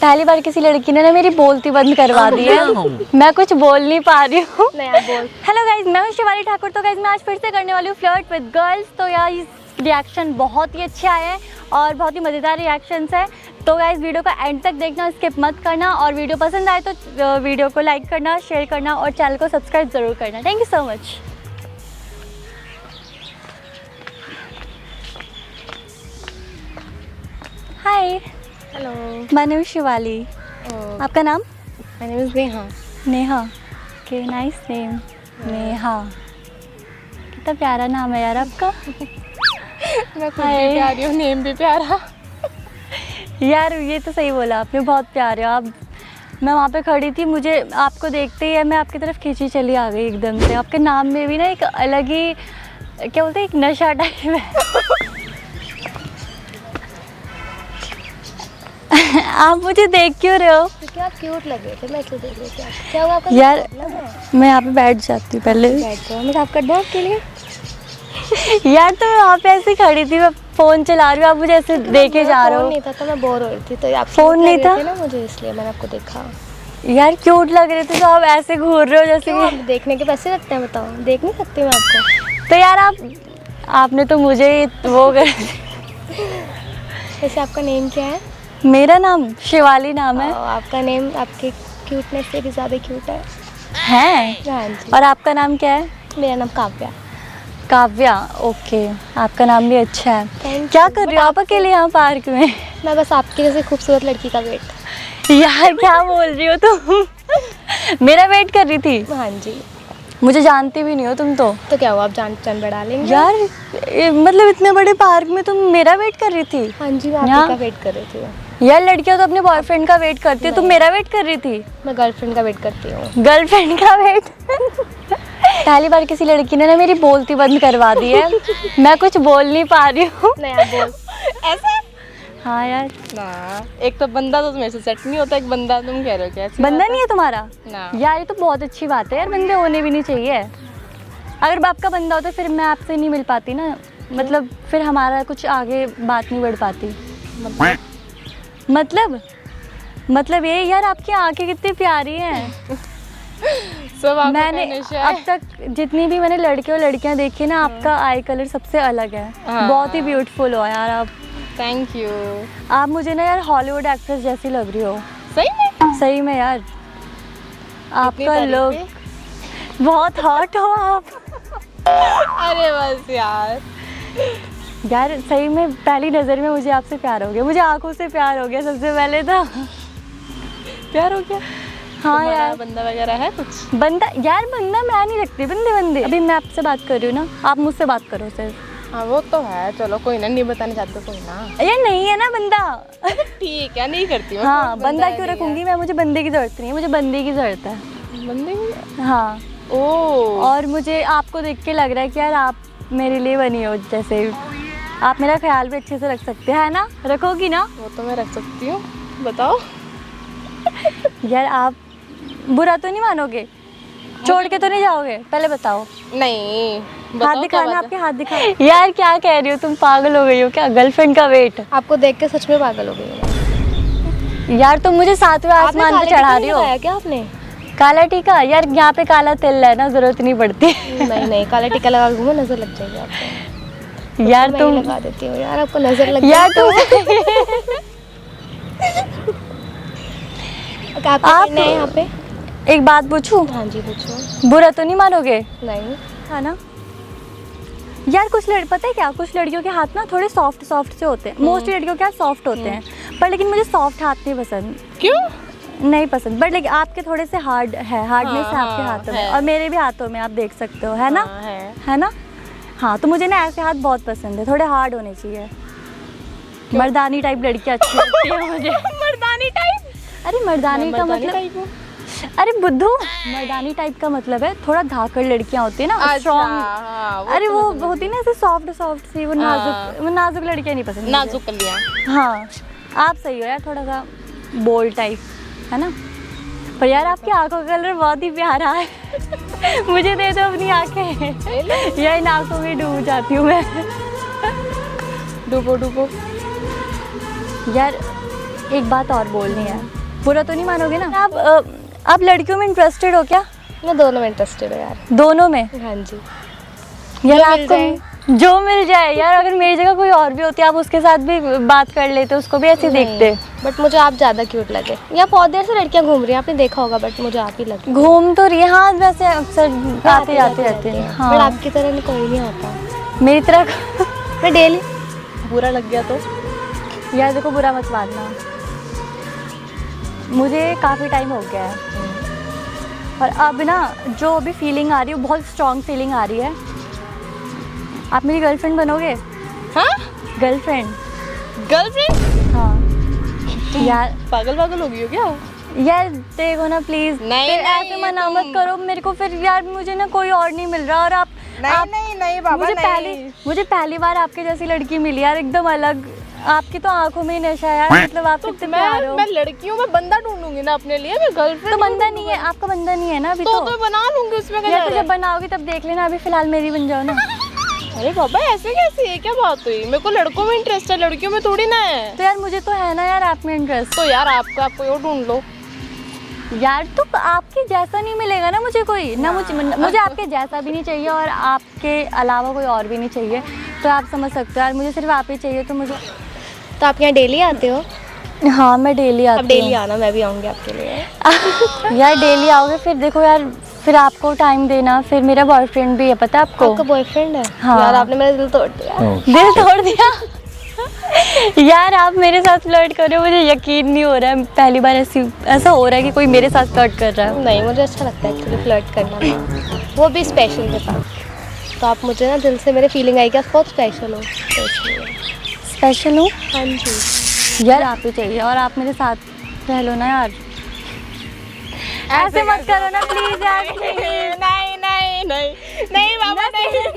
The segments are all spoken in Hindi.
पहली बार किसी लड़की ने ना मेरी बोलती बंद करवा दी है। मैं कुछ बोल नहीं पा रही हूँ। हेलो गाइज, मैं हूँ शिवाली ठाकुर। तो गाइज मैं आज फिर से करने वाली हूँ फ्लर्ट विद गर्ल्स। तो यार इस रिएक्शन बहुत ही अच्छे आए हैं और बहुत ही मज़ेदार रिएक्शंस है। तो गाइज वीडियो का एंड तक देखना, स्किप मत करना। और वीडियो पसंद आए तो वीडियो को लाइक करना, शेयर करना और चैनल को सब्सक्राइब ज़रूर करना। Thank you so much. Hi, hello, my name is Shivali. आपका नाम? My name is Neha. Neha, okay, nice name. Neha, कितना प्यारा नाम है यार आपका। मैं खुद भी प्यारी हूँ, नेम भी प्यारा। यार ये तो सही बोला आपने, बहुत प्यारे हो आप। मैं वहाँ पे खड़ी थी, मुझे आपको देखते ही मैं आपकी तरफ खींची चली आ गई एकदम से। आपके नाम में भी ना एक अलग ही, क्या बोलते हैं, एक नशा टाइप है। आप मुझे देख क्यों रहे हो? क्योंकि आप क्यूट लग रहे थे, मैं क्यों देख रही थी आपको? क्या हुआ आपका? यार मैं यहाँ पे बैठ जाती हूँ पहले। बैठ जाओ, मैं आपका डॉग के लिए। यार तो मैं वहाँ पे ऐसे खड़ी थी, मैं फ़ोन चला रही हूँ, आप मुझे ऐसे देखे जा रहे हो। नहीं था तो मैं बोर हो रही थी, तो आप फ़ोन नहीं था ना मुझे, इसलिए मैंने आपको देखा। यार क्यूट लग रहे थे, तो आप ऐसे घूर रहे हो जैसे क्यों, कि आप देखने के पैसे लगते हैं? बताओ, देख नहीं सकती मैं आपको? तो यार आपने तो मुझे वो कर। वैसे आपका नेम क्या है? मेरा नाम शिवाली नाम है। आपका नेम आपके क्यूटनेस से भी ज़्यादा क्यूट है। हाँ जी। और आपका नाम क्या है? मेरा नाम काव्या। काव्या, ओके, आपका नाम भी अच्छा है। Thank क्या you। कर रही हो आप अकेले यहाँ पार्क में? मैं बस आपकी जैसे खूबसूरत लड़की का वेट। यार क्या बोल रही हो तुम? मेरा वेट कर रही थी? हाँ जी। मुझे जानती भी नहीं हो तुम तो क्या हुआ, आप जान बढ़ा लेंगे? यार मतलब इतने बड़े पार्क में तुम मेरा वेट कर रही थी? हाँ जी, मैं आपका वेट कर रही थी। यार लड़कियां तो अपने बॉयफ्रेंड का वेट करती है, तुम मेरा वेट कर रही थी? मैं गर्लफ्रेंड का वेट करती हूँ। गर्लफ्रेंड का वेट? पहली बार किसी लड़की ने ना मेरी बोलती बंद करवा दी है। मैं कुछ बोल नहीं पा रही हूँ। नहीं, आप बोल। ऐसे? हाँ यार ना, एक तो बंदा तो मेरे से सेट नहीं होता, एक बंदा तुम कह रहे हो क्या? बंदा नहीं है तुम्हारा? ना यार ये तो बहुत अच्छी बात है यार, बंदे होने भी नहीं चाहिए। अगर आपका बंदा होता फिर मैं आपसे नहीं मिल पाती ना, मतलब फिर हमारा कुछ आगे बात नहीं बढ़ पाती। मतलब ये यार, आपकी आंखें कितनी प्यारी हैं। सब मैंने अब तक जितनी भी मैंने लड़के और लड़कियां देखी ना, आपका आई कलर सबसे अलग है। बहुत ही ब्यूटीफुल हो यार आप। Thank you. आप मुझे ना यार हॉलीवुड एक्ट्रेस जैसी लग रही हो। सही में? सही में यार, आपका लुक बहुत हॉट हो आप। अरे बस यार सही में पहली नज़र में मुझे आपसे प्यार हो गया। मुझे आंखों से प्यार हो गया सबसे पहले तो। प्यार हो गया? हाँ यार। बंदा वगैरह है कुछ? बंदा यार, बंदा मैं नहीं रखती, बंदे। अभी मैं आपसे बात कर रही हूँ ना, आप मुझसे बात करो सिर्फ। हाँ वो तो है, चलो कोई ना, नहीं बताने चाहते कोई ना। यार नहीं है ना बंदा। ठीक है, नहीं करती हूँ। हाँ, बंदा क्यों रखूंगी मैं? मुझे बंदे की जरूरत नहीं है, मुझे बंदे की जरूरत है। बंदे की? हाँ। ओह। और मुझे आपको देख के लग रहा है कि यार आप मेरे लिए बनी हो, जैसे आप मेरा ख्याल भी अच्छे से रख सकते हैं ना? रखोगी ना? वो तो मैं रख सकती हूँ, बताओ। यार आप बुरा तो नहीं मानोगे? छोड़ के तो नहीं जाओगे? पहले बताओ। नहीं, हाथ दिखाना, आपके हाथ दिखाना। यार क्या कह रही हो तुम? पागल हो गई हो क्या? गर्लफ्रेंड का वेट? आपको देख के सच में पागल हो गई। यार तुम मुझे सातवें आसमान पे चढ़ा रही हो क्या आपने? काला टीका? यार यहाँ पे काला तिल है ना, जरूरत नहीं पड़ती। नहीं, काला टीका लगा घूमो, नजर लग जाएगी आपको। यार तो तुम लगा देती हो यार, आपको नजर लग यार तुम आप यहाँ पे एक बात पूछूं? हाँ जी पूछो। बुरा तो नहीं मानोगे? नहीं। है ना यार, पता है क्या, कुछ लड़कियों के हाथ ना थोड़े सॉफ्ट से होते हैं। मोस्टली लड़कियों के हाथ सॉफ्ट होते हैं, पर लेकिन मुझे सॉफ्ट हाथ नहीं पसंद। क्यों नहीं पसंद? बट लेकिन आपके थोड़े से हार्डनेस है आपके हाथों में, और मेरे भी हाथों में, आप देख सकते हो, है ना? है ना? हाँ, तो मुझे ना ऐसे हाथ बहुत पसंद है, थोड़े हार्ड होने चाहिए। मर्दानी टाइप लड़कियाँ अच्छी लगती है मुझे। मर्दानी टाइप? अरे मर्दानी का मतलब, अरे बुद्धू, मर्दानी टाइप का मतलब है थोड़ा धाकड़ लड़कियां होती है ना, स्ट्रॉन्ग। अरे वो होती है ना ऐसे सॉफ्ट सी, वो नाजुक लड़कियां नहीं पसंद। नाजुक कलियां। हाँ, आप सही हो यार, थोड़ा सा बोल्ड टाइप, है ना? पर यार आपकी आंखों का कलर बहुत ही प्यारा है। मुझे दे दो अपनी आंखें, यार इन आंखों में डूब जाती हूँ मैं। डूबो यार एक बात और बोलनी है, बुरा तो नहीं मानोगे ना? आप लड़कियों में इंटरेस्टेड हो क्या? मैं दोनों में इंटरेस्टेड हूँ यार। दोनों में? हाँ जी। यार आपको जो मिल जाए यार, अगर मेरी जगह कोई और भी होती आप उसके साथ भी बात कर लेते, उसको भी ऐसे देखते। बट मुझे आप ज़्यादा क्यूट लगे। यहाँ बहुत देर से लड़कियाँ घूम रही हैं, आपने देखा होगा, बट मुझे आप ही लगे। घूम तो रही है, हाँ वैसे अक्सर आते जाते रहते हैं। हाँ बट आपकी तरह कोई नहीं होता मेरी तरह। मैं डेली बुरा लग गया तो यार देखो, बुरा मत मानना, मुझे काफ़ी टाइम हो गया है और अब ना जो अभी फीलिंग आ रही है वो बहुत स्ट्रॉन्ग फीलिंग आ रही है। आप मेरी गर्लफ्रेंड बनोगे? हाँ, गर्लफ्रेंड? हाँ यार पागल हो गई हो क्या? यार देखो ना प्लीज, नहीं, ऐसे मना मत करो मेरे को, फिर यार मुझे ना कोई और नहीं मिल रहा और आप नहीं बाबा, मुझे पहली बार आपके जैसी लड़की मिली यार, एकदम अलग। आपकी तो आंखों में ही नशा है यार, मतलब आप कितने प्यारे हो। मैं लड़कियों में बंदा ढूंढूंगी ना अपने लिए, मैं गर्लफ्रेंड तो बंदा नहीं है आपका? बंदा नहीं है ना अभी? तो बना लूंगी उसमें क्या? जब बनाओगे तब देख लेना, अभी फिलहाल मेरी बन जाओ ना। अरे बाबा ऐसे कैसे है, क्या बात हुई? मेरे को लड़कों में इंटरेस्ट है, लड़कियों में थोड़ी ना है। तो यार मुझे तो है ना यार आप में इंटरेस्ट। तो यार आप कोई और ढूंढ लो यार। तो आपके जैसा नहीं मिलेगा ना मुझे कोई, ना मुझे आपके जैसा भी नहीं चाहिए और आपके अलावा कोई और भी नहीं चाहिए, तो आप समझ सकते हो यार, मुझे सिर्फ आप ही चाहिए। तो मुझे तो आप यहाँ डेली आते हो? हाँ मैं डेली आती हूँ। अब डेली आना, मैं भी आऊँगी आपके लिए। यार डेली आओगे फिर देखो यार, फिर आपको टाइम देना, फिर मेरा बॉयफ्रेंड भी है पता है आपको? आपका बॉयफ्रेंड है? हाँ। यार आपने मेरा दिल तोड़ दिया। दिल तोड़ दिया? यार आप मेरे साथ फ्लर्ट कर रहे हो, मुझे यकीन नहीं हो रहा है, पहली बार ऐसा हो रहा है कि कोई मेरे साथ फ्लर्ट कर रहा है। नहीं, मुझे अच्छा लगता है एक्चुअली फ्लर्ट करना, वो भी स्पेशल के साथ। तो आप मुझे ना दिल से मेरे फीलिंग आई कि आप बहुत स्पेशल हो। स्पेशल हूँ? हाँ जी। यार आप ही चाहिए और आप मेरे साथ रह लो ना यार, ऐसे मत करो ना प्लीज यार। नहीं बाबा,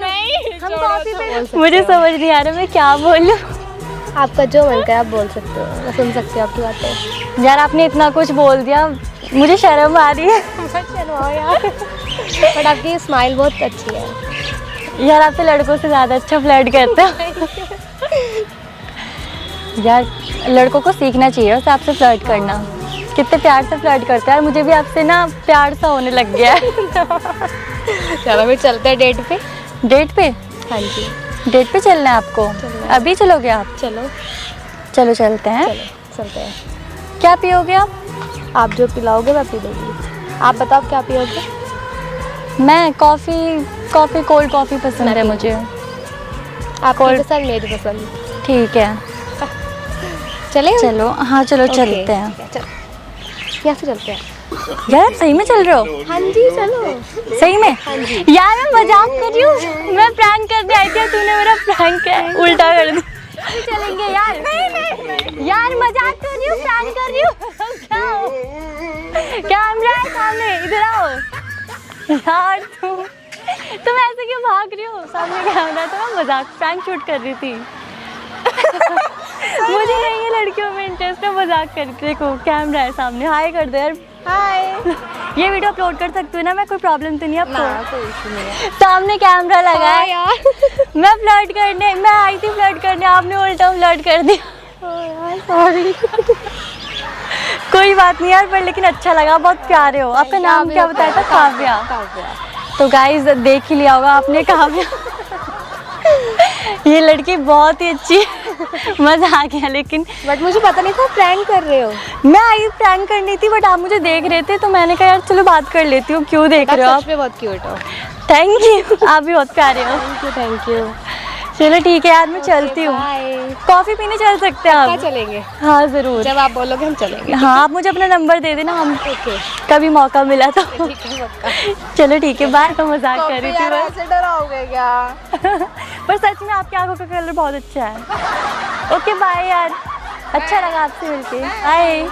नहीं। हम कॉफी पे, मुझे समझ नहीं आ रहा मैं क्या बोलूं। आपका जो मन करे आप बोल सकते हो, मैं सुन सकती हूँ आपकी बातें। यार आपने इतना कुछ बोल दिया, मुझे शर्म आ रही है। शर्माओ यार। बट आपकी स्माइल बहुत अच्छी है यार, आप तो लड़कों से ज़्यादा अच्छा फ्लर्ट करते हो। यार लड़कों को सीखना चाहिए वैसे आपसे फ्लर्ट करना, कितने प्यार से फ्लर्ट करते हैं यार, मुझे भी आपसे ना प्यार सा होने लग गया है। चलो फिर चलते हैं डेट पे। डेट पे? हाँ जी। डेट पे चलना है आपको? अभी चलोगे आप? चलो चलते हैं। चलते हैं। क्या पियोगे आप जो पिलाओगे मैं पी लूँगी। आप बताओ क्या पियोगे? मैं कॉफ़ी कोल्ड कॉफ़ी पसंद है मुझे। आपकी पसंद, मेरी पसंद। ठीक है चलो। हाँ चलो चलते हैं। यहाँ से चलते हैं। यार आप सही में चल रहे हो? हाँ जी चलो। सही में? हाँ जी। यार मैं मजाक कर रही हूँ, मैं प्रैंक करने आई थी, तूने मेरा प्रैंक उल्टा कर दिया। चलेंगे यार? नहीं। यार मजाक कर रही हूँ, प्रैंक कर रही हूँ। कैमरा है सामने, इधर आओ। यार तुम ऐसे क्यों भाग रही हो? सामने कैमरा था, मैं मजाक प्रैंक शूट कर रही थी। मुझे नहीं है लड़कियों में इंटरेस्ट, है मजाक करके। देखो कैमरा है सामने, हाय कर दो यार। हाय। ये वीडियो अपलोड कर सकती हूँ ना मैं? कोई प्रॉब्लम तो नहीं आपको? ना, कोई इशू नहीं है। सामने कैमरा लगा है यार। मैं आई थी फ्लर्ट करने, आपने उल्टा फ्लर्ट कर दिया। यार सॉरी। कोई बात नहीं यार, पर लेकिन अच्छा लगा, बहुत प्यारे हो। आपका नाम क्या बताया था? काव्या। तो गाइज देख ही लिया होगा आपने, काव्या। ये लड़की बहुत ही अच्छी है। मजा आ गया, लेकिन बट मुझे पता नहीं था प्रैंक कर रहे हो। मैं आई प्रैंक करनी थी, बट आप मुझे देख रहे थे तो मैंने कहा यार चलो बात कर लेती हूँ। क्यों देख रहे हो आप? सच में बहुत क्यूट हो। थैंक यू, आप भी बहुत प्यारे हो। Thank you. चलो ठीक है यार, मैं चलती हूँ। कॉफी पीने चल सकते हैं आप? चलेंगे। हाँ जरूर, जब आप बोलोगे हम चलेंगे। हाँ आप मुझे अपना नंबर दे देना, हम कभी मौका मिला तो। चलो ठीक है, बाय। तो मजाक कर रही थी बस। ऐसे डराओगे क्या? पर सच में आपकी आंखों का कलर बहुत अच्छा है। ओके बाय यार, अच्छा लगा आपसे मिलके। बाय।